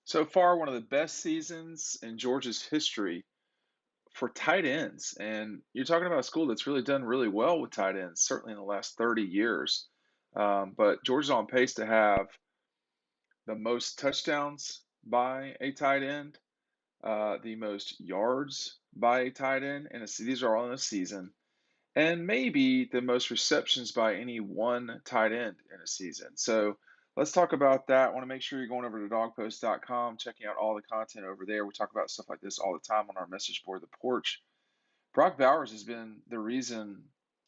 So far, one of the best seasons in Georgia's history for tight ends. And you're talking about a school that's really done really well with tight ends, certainly in the last 30 years. But Georgia's on pace to have the most touchdowns by a tight end, the most yards by a tight end, and these are all in a season, and maybe the most receptions by any one tight end in a season. So let's talk about that. I want to make sure you're going over to dogpost.com, checking out all the content over there. We talk about stuff like this all the time on our message board, The Porch. Brock Bowers has been the reason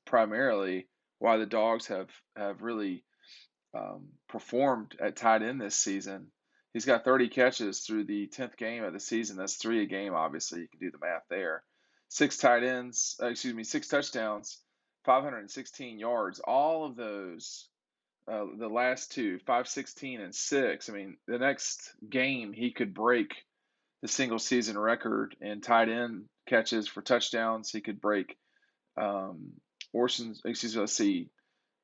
primarily why the Dogs have really performed at tight end this season. He's got 30 catches through the 10th game of the season. That's three a game, obviously. You can do the math there. Six touchdowns, 516 yards. All of those, the last two, 516 and six. I mean, the next game he could break the single season record in tight end catches for touchdowns. He could break um, let's see,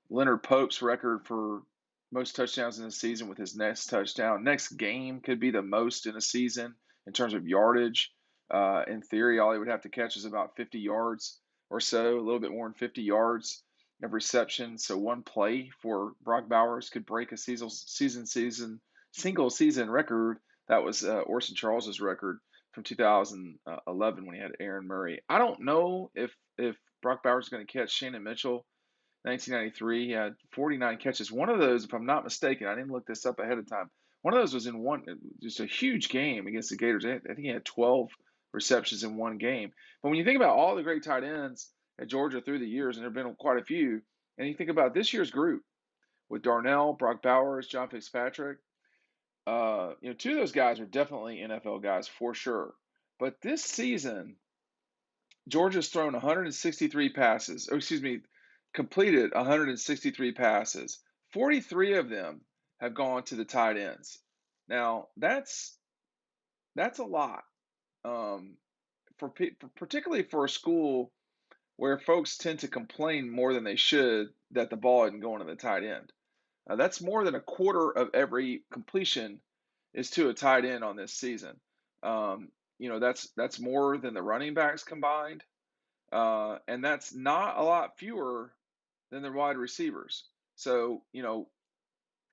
Leonard Pope's record for most touchdowns in a season with his next touchdown. Next game could be the most in a season in terms of yardage. In theory, all he would have to catch is about 50 yards or so, a little bit more than 50 yards of reception. So one play for Brock Bowers could break a single season record. That was Orson Charles's record from 2011 when he had Aaron Murray. I don't know if Brock Bowers is going to catch Shannon Mitchell. 1993, he had 49 catches. One of those, if I'm not mistaken, I didn't look this up ahead of time. One of those was in one, just a huge game against the Gators. I think he had 12 receptions in one game. But when you think about all the great tight ends at Georgia through the years, and there have been quite a few, and you think about this year's group with Darnell, Brock Bowers, John Fitzpatrick, two of those guys are definitely NFL guys for sure. But this season, Georgia's thrown 163 passes, or excuse me, completed 163 passes. 43 of them have gone to the tight ends. Now, that's a lot. Um, particularly for a school where folks tend to complain more than they should that the ball isn't going to the tight end. That's more than a quarter of every completion is to a tight end on this season. That's more than the running backs combined. And that's not a lot fewer than the wide receivers. So,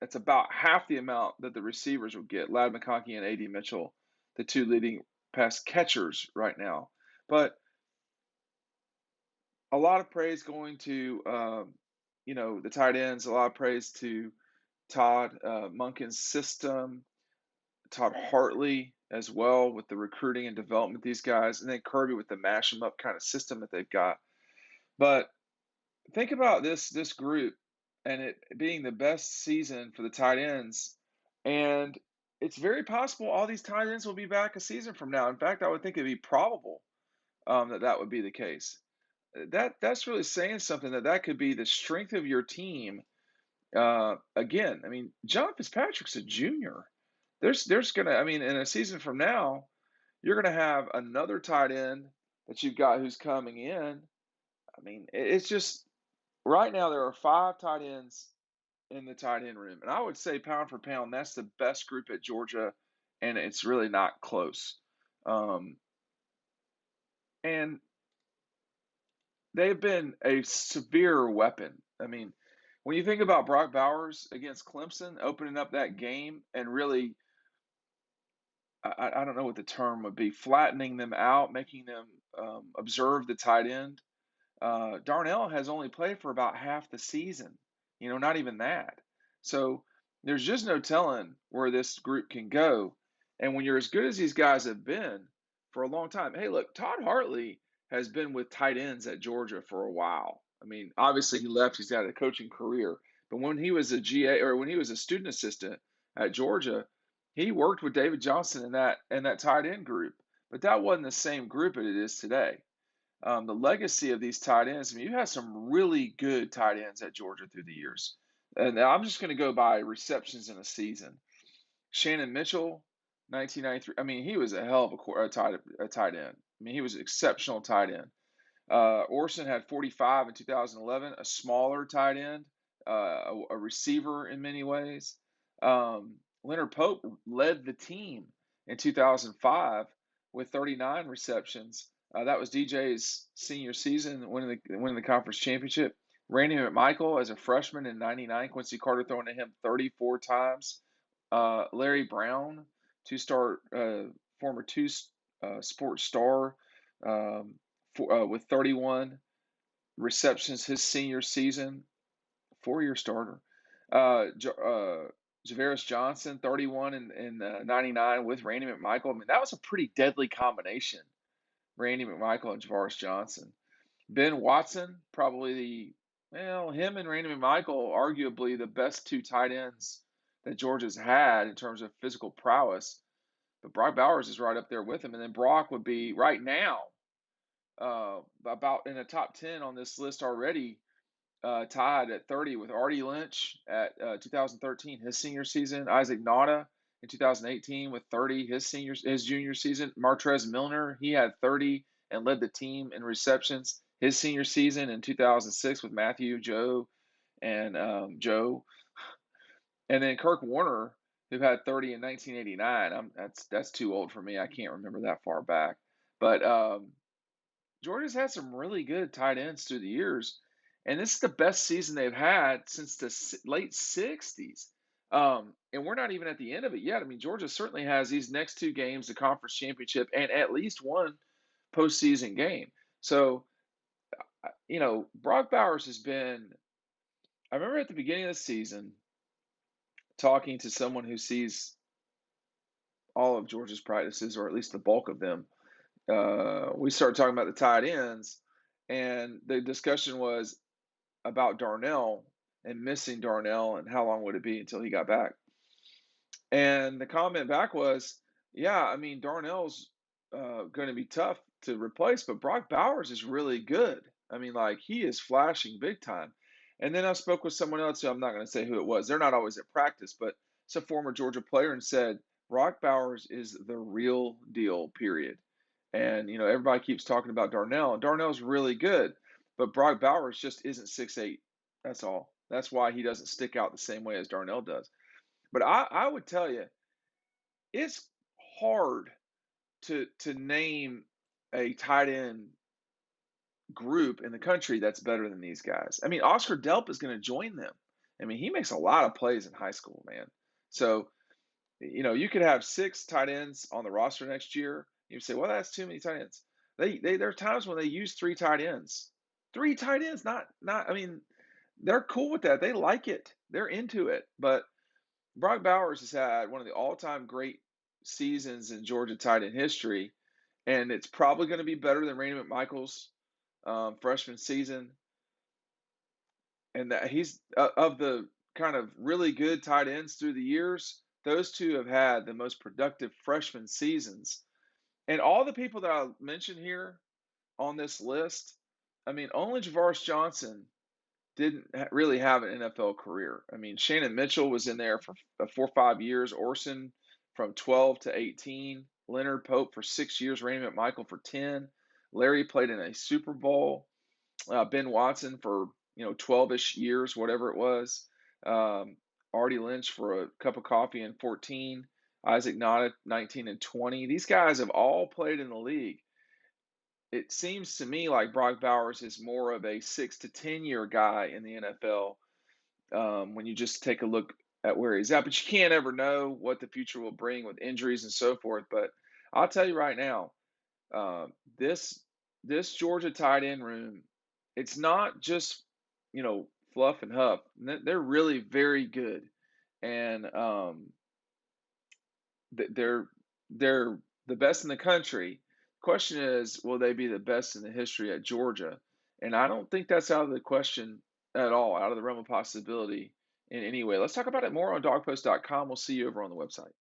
that's about half the amount that the receivers will get. Ladd McConkey and A.D. Mitchell, the two leading pass catchers right now. But a lot of praise going to, the tight ends, a lot of praise to Todd Monken's system, Todd Hartley as well with the recruiting and development of these guys, and then Kirby with the mash them up kind of system that they've got. But think about this group and it being the best season for the tight ends, and it's very possible all these tight ends will be back a season from now. In fact, I would think it'd be probable that would be the case. That's really saying something that could be the strength of your team. Again, I mean, John Fitzpatrick's a junior. There's gonna, I mean, in a season from now, you're gonna have another tight end that you've got who's coming in. I mean, it's just right now, there are five tight ends in the tight end room, and I would say pound for pound, that's the best group at Georgia, and it's really not close. Um, and they've been a severe weapon. I mean, when you think about Brock Bowers against Clemson, opening up that game and really, I don't know what the term would be, flattening them out, making them observe the tight end. Darnell has only played for about half the season, not even that. So there's just no telling where this group can go. And when you're as good as these guys have been for a long time, hey, look, Todd Hartley has been with tight ends at Georgia for a while. I mean, obviously he left, he's got a coaching career. But when he was a GA or when he was a student assistant at Georgia, he worked with David Johnson in that tight end group. But that wasn't the same group that it is today. The legacy of these tight ends. I mean, you had some really good tight ends at Georgia through the years. And I'm just going to go by receptions in a season. Shannon Mitchell, 1993. I mean, he was a hell of a tight end. I mean, he was an exceptional tight end. Orson had 45 in 2011, a smaller tight end, a receiver in many ways. Leonard Pope led the team in 2005 with 39 receptions. That was DJ's senior season, winning the conference championship. Randy McMichael, as a freshman in '99, Quincy Carter throwing to him 34 times. Larry Brown, former sports star, with 31 receptions his senior season, 4-year starter. Javaris Johnson, 31 in '99 with Randy McMichael. I mean, that was a pretty deadly combination, Randy McMichael and Javaris Johnson. Ben Watson, him and Randy McMichael, arguably the best two tight ends that Georgia's had in terms of physical prowess. But Brock Bowers is right up there with him. And then Brock would be right now about in the top 10 on this list already, tied at 30 with Artie Lynch at 2013, his senior season. Isaac Nauta in 2018 with 30, his junior season. Martrez Milner, he had 30 and led the team in receptions his senior season in 2006 with Matthew, Joe, and Joe. And then Kirk Warner, who had 30 in 1989. That's too old for me. I can't remember that far back. But Georgia's had some really good tight ends through the years, and this is the best season they've had since the late '60s. And we're not even at the end of it yet. I mean, Georgia certainly has these next two games, the conference championship, and at least one postseason game. So, Brock Bowers has been. I remember at the beginning of the season talking to someone who sees all of Georgia's practices, or at least the bulk of them. We started talking about the tight ends, and the discussion was about Darnell and missing Darnell and how long would it be until he got back. And the comment back was, yeah, I mean, Darnell's going to be tough to replace, but Brock Bowers is really good. I mean, like, he is flashing big time. And then I spoke with someone else, who I'm not going to say who it was. They're not always at practice, but it's a former Georgia player, and said, Brock Bowers is the real deal, period. And, everybody keeps talking about Darnell, and Darnell's really good, but Brock Bowers just isn't 6'8". That's all. That's why he doesn't stick out the same way as Darnell does. But I would tell you, it's hard to name a tight end group in the country that's better than these guys. I mean, Oscar Delp is going to join them. I mean, he makes a lot of plays in high school, man. So, you could have 6 tight ends on the roster next year. You say, well, that's too many tight ends. There are times when they use 3 tight ends. 3 tight ends, not. I mean, they're cool with that. They like it. They're into it. But Brock Bowers has had one of the all-time great seasons in Georgia tight end history, and it's probably going to be better than Randy McMichael's freshman season. And that he's of the kind of really good tight ends through the years. Those two have had the most productive freshman seasons. And all the people that I mentioned here on this list, I mean, only Javaris Johnson didn't really have an NFL career. I mean, Shannon Mitchell was in there for 4 or 5 years, Orson from 12 to 18, Leonard Pope for 6 years, Randy McMichael for 10, Larry played in a Super Bowl, Ben Watson for 12-ish years, whatever it was, Artie Lynch for a cup of coffee in 14, Isaac Nauta 19 and 20. These guys have all played in the league. It seems to me like Brock Bowers is more of a 6 to 10-year guy in the NFL, when you just take a look at where he's at. But you can't ever know what the future will bring with injuries and so forth. But I'll tell you right now, this Georgia tight end room, it's not just fluff and huff. They're really very good, and they're the best in the country. Question is, will they be the best in the history at Georgia? And I don't think that's out of the question at all, out of the realm of possibility in any way. Let's talk about it more on dogpost.com. We'll see you over on the website.